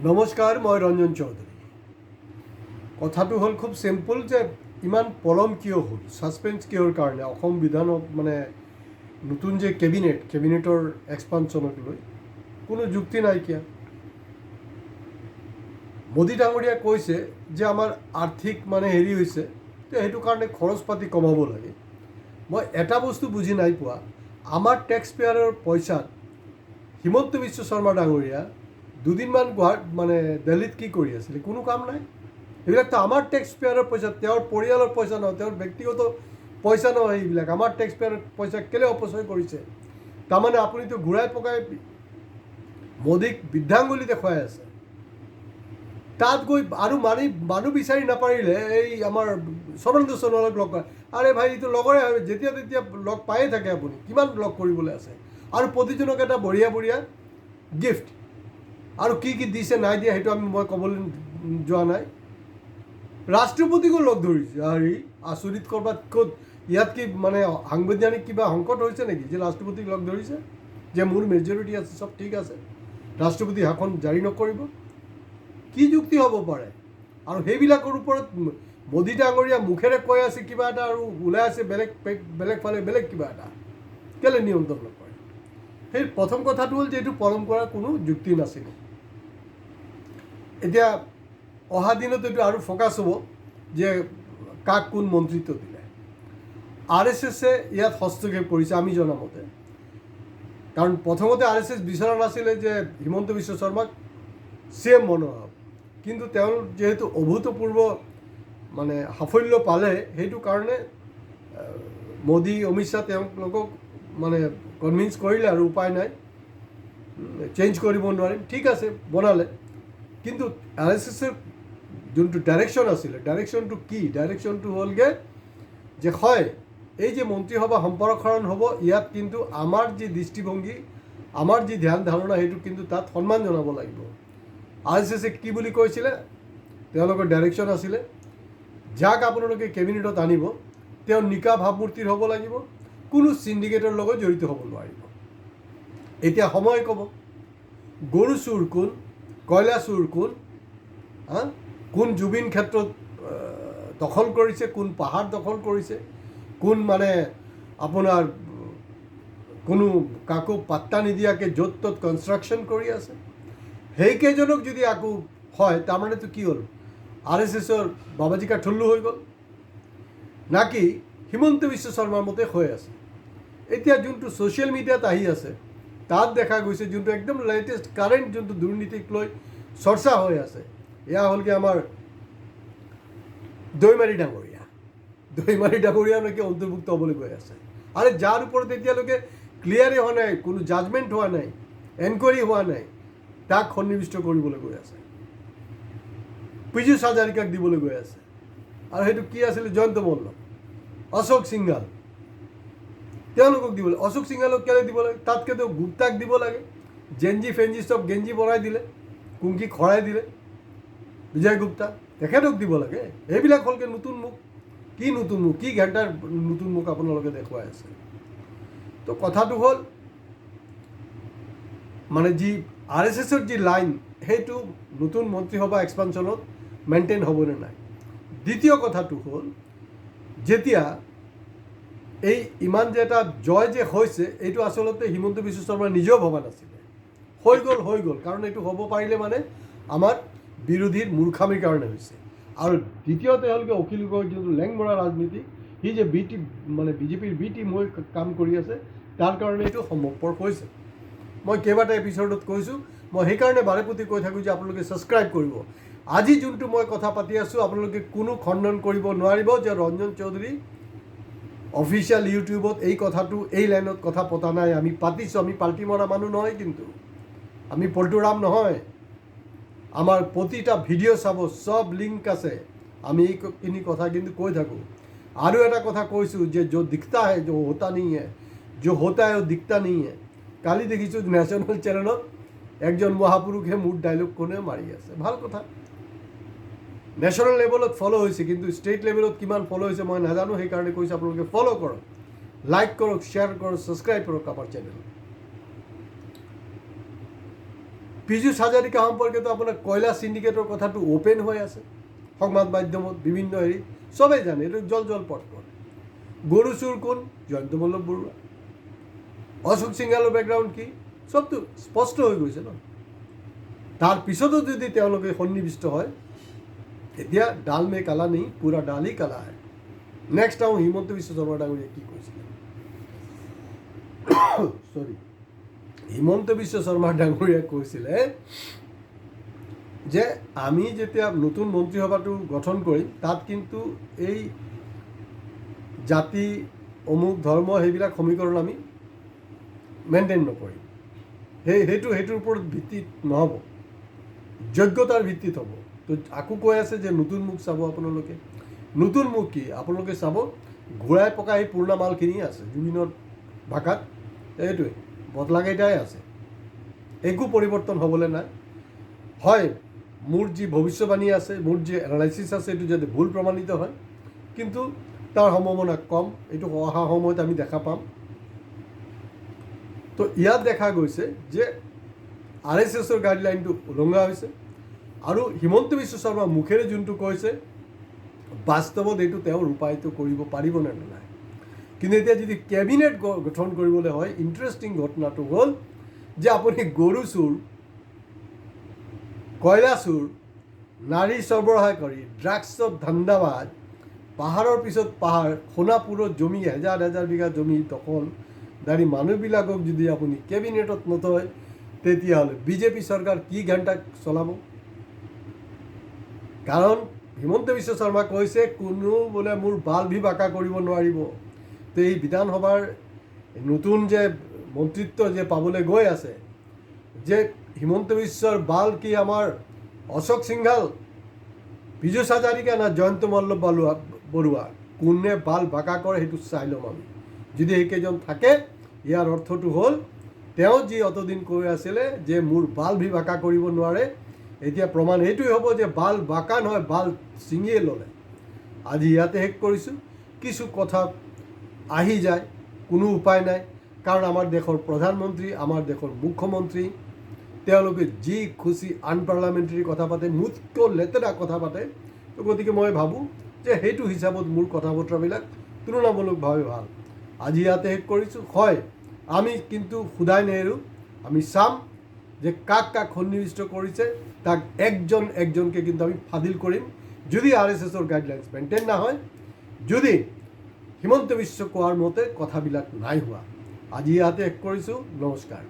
নমস্কাৰ, মই ৰঞ্জন চৌধুৰী। কথাটো হ'ল খুব চিম্পল যে ইমান পলম কিয় হ'ল, ছাছপেঞ্চ কিহৰ কাৰণে অসম বিধানক নতুন যে কেবিনেটৰ এক্সপানশ্যনক লৈ কোনো যুক্তি নাইকিয়া। মোদী ডাঙৰীয়াই কৈছে যে আমাৰ আৰ্থিক হেৰি হৈছে, সেইটো কাৰণে খৰচ পাতি কমাব লাগে। মই এটা বস্তু বুজি নাই পোৱা, আমাৰ টেক্স পেয়াৰৰ পইচাত হিমন্ত বিশ্ব শৰ্মা ডাঙৰীয়া দুদিনমান দিল্লীত কি কৰি আছিলে? কোনো কাম নাই। এইবিলাকতো আমাৰ টেক্স পেয়াৰৰ পইচা, তেওঁৰ পৰিয়ালৰ পইচা নহয়, তেওঁৰ ব্যক্তিগত পইচা নহয়। এইবিলাক আমাৰ টেক্স পেয়াৰৰ পইচা কেলৈ অপচয় কৰিছে? তাৰমানে আপুনিতো ঘূৰাই পকাই মোদীক বৃদ্ধাংগুলি দেখুৱাই আছে। তাত গৈ আৰু মানুহ বিচাৰি নাপাৰিলে এই আমাৰ সৰ্বানন্দ সোণোৱালক লগ পায়। আৰে ভাই, এইটো লগৰে হয়, যেতিয়া তেতিয়া লগ পায়ে থাকে আপুনি, কিমান লগ কৰিবলৈ আছে? আৰু প্ৰতিজনক এটা বঢ়িয়া গিফ্ট, আৰু কি দিছে নাই দিয়া সেইটো মই ক'বলৈ যোৱা নাই। ৰাষ্ট্ৰপতিকো লগ ধৰিছে। আৰে আচৰিত, ক'ৰবাত ক'ত ইয়াত কি সাংবিধানিক কিবা সংকট হৈছে নেকি যে ৰাষ্ট্ৰপতিক লগ ধৰিছে? যে মোৰ মেজৰিটি আছে, চব ঠিক আছে, ৰাষ্ট্ৰপতি শাসন জাৰি নকৰিব? কি যুক্তি হ'ব পাৰে? আৰু সেইবিলাকৰ ওপৰত মোদী ডাঙৰীয়া মুখেৰে কৈ আছে কিবা এটা আৰু ওলাই আছে বেলেগ ফালে বেলেগ কিবা এটা। কেলৈ নিয়ন্ত্ৰণ নকৰে? সেই প্ৰথম কথাটো হ'ল যে এইটো পলম কৰাৰ কোনো যুক্তি নাছিলে। এতিয়া অহা দিনত এইটো আৰু ফ'কাছ হ'ব যে কাক কোন মন্ত্ৰিত্ব দিলে। RSSে ইয়াত হস্তক্ষেপ কৰিছে আমি জনামতে। কাৰণ প্ৰথমতে RSS বিচৰা নাছিলে যে হিমন্ত বিশ্ব শৰ্মাক CM বনোৱা হ'ব, কিন্তু তেওঁ যিহেতু অভূতপূৰ্ব সাফল্য পালে, সেইটো কাৰণে মোদী অমিত শ্বাহ তেওঁলোকক কনভিন্স কৰিলে আৰু উপায় নাই, চেঞ্জ কৰিব নোৱাৰিম, ঠিক আছে বনালে। কিন্তু RSSৰ যোনটো ডাইৰেকশ্যন আছিলে, ডাইৰেকশ্যনটো কি? ডাইৰেকশ্যনটো হ'লগৈ যে হয়, এই যে মন্ত্ৰীসভা সম্প্ৰসাৰণ হ'ব, ইয়াত কিন্তু আমাৰ যি দৃষ্টিভংগী, আমাৰ যি ধ্যান ধাৰণা, সেইটো কিন্তু তাত সন্মান জনাব লাগিব। RSSে কি বুলি কৈছিলে? তেওঁলোকৰ ডাইৰেকশ্যন আছিলে, যাক আপোনালোকে কেবিনেটত আনিব তেওঁ নিকা ভাৱমূৰ্তিৰ হ'ব লাগিব, কোনো চিণ্ডিকেটৰ লগত জড়িত হ'ব নোৱাৰিব। এতিয়া সময় ক'ব গৰু চোৰ কোন, কয়লা চোৰ কোন, কোন জুবিন ক্ষেত্ৰত দখল কৰিছে, কোন পাহাৰ দখল কৰিছে, কোন আপোনাৰ কোনো কাকো পাত্তা নিদিয়াকৈ য'ত ত'ত কনষ্ট্ৰাকশ্যন কৰি আছে। সেইকেইজনক যদি আকৌ হয়, তাৰমানেতো কি হ'ল? RSSৰ বাবাজী কা ঠুল্লু হৈ গ'ল নাকি হিমন্ত বিশ্ব শৰ্মাৰ মতে হৈ আছে? এতিয়া যোনটো ছ'চিয়েল মিডিয়াত আহি আছে, তাত দেখা গৈছে যোনটো একদম লেটেষ্ট কাৰেণ্ট যোনটো দুৰ্নীতিক লৈ চৰ্চা হৈ আছে, এয়া হ'লগৈ আমাৰ দৈমাৰী ডাঙৰীয়া নেকি অন্তৰ্ভুক্ত হ'বলৈ গৈ আছে। আৰু যাৰ ওপৰত এতিয়ালৈকে ক্লিয়াৰেই হোৱা নাই, কোনো জাজমেণ্ট হোৱা নাই, এনকুৱাৰী হোৱা নাই, তাক সন্নিৱিষ্ট কৰিবলৈ গৈ আছে, পীযুষ হাজাৰিকাক দিবলৈ গৈ আছে। আৰু সেইটো কি আছিলে? জয়ন্ত মল্ল, অশোক সিংঘাল, তেওঁলোকক দিব লাগে। অশোক সিংঘালক কেলৈ দিব লাগে? তাতকেতো গুপ্তাক দিব লাগে। জেঞ্জি ফেঞ্জি চব গেঞ্জি বনাই দিলে, কুংকি খৰাই দিলে বিজয় গুপ্তা, তেখেতক দিব লাগে। এইবিলাক হ'লগৈ নতুন মুখ। কি নতুন মুখ? কি ঘণ্টাৰ নতুন মুখ আপোনালোকে দেখুৱাই আছে? তো কথাটো হ'ল যি RSSৰ যি লাইন, সেইটো নতুন মন্ত্ৰীসভা এক্সপানশ্যনত মেইনটেইন হ'বনে নাই? দ্বিতীয় কথাটো হ'ল, যেতিয়া এই ইমান যে এটা জয় যে হৈছে, এইটো আচলতে হিমন্ত বিশ্ব শৰ্মাই নিজেও ভবা নাছিলে। হৈ গ'ল, কাৰণ এইটো হ'ব পাৰিলে আমাৰ বিৰোধীৰ মূৰ্খামিৰ কাৰণে হৈছে। আৰু দ্বিতীয়তে হ'লগৈ অখিল গগৈৰ যোনটো লেংমৰা ৰাজনীতি, সি যে বিজেপিৰ বি টিম হৈ কাম কৰি আছে, তাৰ কাৰণে এইটো সম্ভৱপৰ হৈছে। মই কেইবাটা এপিছ'ডত কৈছোঁ, মই সেইকাৰণে বাৰে প্ৰতি কৈ থাকোঁ যে আপোনালোকে ছাবস্ক্ৰাইব কৰিব। আজি যোনটো মই কথা পাতি আছোঁ, আপোনালোকে কোনো খণ্ডন কৰিব নোৱাৰিব যে ৰঞ্জন চৌধুৰী অফিচিয়েল ইউটিউবত এই কথাটো এই লাইনত কথা পতা নাই। আমি পাতিছোঁ, আমি পাল্টি মৰা মানুহ নহয়, কিন্তু আমি পল্টুৰাম নহয়। আমাৰ প্ৰতিটা ভিডিঅ' চাব, চব লিংক আছে। আমি এইখিনি কথা কিন্তু কৈ থাকোঁ। আৰু এটা কথা কৈছোঁ যে য'ত দিখতা হে য'ত হোতা নেহি হে, য'ত হোতা হে वो दिखता नहीं है। কালি দেখিছোঁ নেশ্যনেল চেনেলত একজন মহাপুৰুষে মোৰ ডাইলগ কোনে মাৰি আছে। ভাল কথা, নেশ্যনেল লেভেলত ফ'ল' হৈছে, কিন্তু ষ্টেট লেভেলত কিমান ফ'ল' হৈছে মই নাজানো। সেইকাৰণে কৈছোঁ আপোনালোকে ফ'ল' কৰক, লাইক কৰক, শ্বেয়াৰ কৰক, ছাবস্ক্ৰাইব কৰক আমাৰ চেনেল। পীযুষ হাজাৰিকা সম্পৰ্কেতো আপোনাৰ কয়লা চিণ্ডিকেটৰ কথাটো অ'পেন হৈ আছে সংবাদ মাধ্যমত বিভিন্ন হেৰি চবেই জানে, এইটো জল পট কৰে। গৰু চোৰ কোন? জয়ন্ত মল্ল বৰুৱা। অশোক সিংহালৰ বেকগ্ৰাউণ্ড কি? চবটো স্পষ্ট হৈ গৈছে ন। তাৰ পিছতো যদি তেওঁলোকে সন্নিৱিষ্ট হয়, এতিয়া ডাল মে কালা নেই, পুৰা ডাল হি কালা হয়। নেক্সট আহোঁ হিমন্ত বিশ্ব শৰ্মা ডাঙৰীয়াই কি কৈছিলে। চৰি, হিমন্ত বিশ্ব শৰ্মা ডাঙৰীয়াই কৈছিলে যে আমি যেতিয়া নতুন মন্ত্ৰীসভাটো গঠন কৰিম, তাত কিন্তু এই জাতি অমুক ধৰ্ম সেইবিলাক সমীকৰণ আমি মেইনটেইন নকৰিম। সেইটোৰ ওপৰত ভিত্তিত নহ'ব, যোগ্যতাৰ ভিত্তিত হ'ব। তো আকৌ কৈ আছে যে নতুন মুখ চাব আপোনালোকে। নতুন মুখ কি? আপোনালোকে চাব ঘূৰাই পকা এই পুৰণা মালখিনি আছে জুবিনৰ ভাষাত, এইটোৱে বদলাকেইটাই আছে, একো পৰিৱৰ্তন হ'বলৈ নাই। হয়, মোৰ যি ভৱিষ্যবাণী আছে, মোৰ যি এনালাইচিছ আছে, এইটো যাতে ভুল প্ৰমাণিত হয়, কিন্তু তাৰ সম্ভাৱনা কম। এইটো অহা সময়ত আমি দেখা পাম। তো ইয়াত দেখা গৈছে যে RSSৰ গাইডলাইনটো উলংঘা হৈছে, আৰু হিমন্ত বিশ্ব শৰ্মা মুখেৰে যোনটো কৈছে বাস্তৱত এইটো তেওঁ ৰূপায়িত কৰিব পাৰিবনে নাই। কিন্তু এতিয়া যদি কেবিনেট গঠন কৰিবলৈ হয়, ইণ্টাৰেষ্টিং ঘটনাটো হ'ল যে আপুনি গৰু চোৰ, কয়লা চোৰ, নাৰী সৰবৰাহকাৰী, ড্ৰাগছত ধান্দাবাজ, পাহাৰৰ পিছত পাহাৰ, সোণাপুৰত জমি হেজাৰ হেজাৰ বিঘা জমি দখলদাৰী মানুহবিলাকক যদি আপুনি কেবিনেটত নথয়, তেতিয়াহ'লে বিজেপি চৰকাৰ কি ঘণ্টা চলাব? কাৰণ হিমন্ত বিশ্ব শৰ্মা কৈছে কোনো বোলে মোৰ বাল ভি বাঁকা কৰিব নোৱাৰিব। তো এই বিধানসভাৰ নতুন যে মন্ত্ৰিত্ব যে পাবলৈ গৈ আছে, যে হিমন্ত বিশ্বৰ বাল কি আমাৰ অশোক সিংহাল, পীযুষ হাজাৰিকা না জয়ন্ত মল্ল বৰুৱা, কোনে বাল বাঁকা কৰে সেইটো চাই ল'ম আমি। যদি সেইকেইজন থাকে, ইয়াৰ অৰ্থটো হ'ল তেওঁ যি অতদিন কৈ আছিলে যে মোৰ বাল ভি বাঁকা কৰিব নোৱাৰে, এতিয়া প্ৰমাণ এইটোৱে হ'ব যে বাল বাঁকা নহয়, বাল ছিঙিয়ে ল'লে। আজি ইয়াতে শেষ কৰিছোঁ। কিছু কথা আহি যায়, কোনো উপায় নাই, কাৰণ আমাৰ দেশৰ প্ৰধানমন্ত্ৰী, আমাৰ দেশৰ মুখ্যমন্ত্ৰী, তেওঁলোকে যি খুচি আনপাৰ্লামেণ্টাৰী কথা পাতে, মোতকৈ লেতেৰা কথা পাতে। তো গতিকে মই ভাবোঁ যে সেইটো হিচাপত মোৰ কথা বতৰাবিলাক তুলনামূলকভাৱে ভাল। আজি ইয়াতে শেষ কৰিছোঁ। হয়, আমি কিন্তু সোধাই নেৰোঁ, আমি চাম যে কাক কাক সন্নিৱিষ্ট কৰিছে, তাক একজন একজনকৈ কিন্তু আমি ফাদিল কৰিম। যদি RSSৰ গাইডলাইন্স মেইনটেইন নহয়, যদি হিমন্ত বিশ্ব কোৱাৰ মতে কথাবিলাক নাই হোৱা। আজি ইয়াতে শেষ কৰিছোঁ। নমস্কাৰ।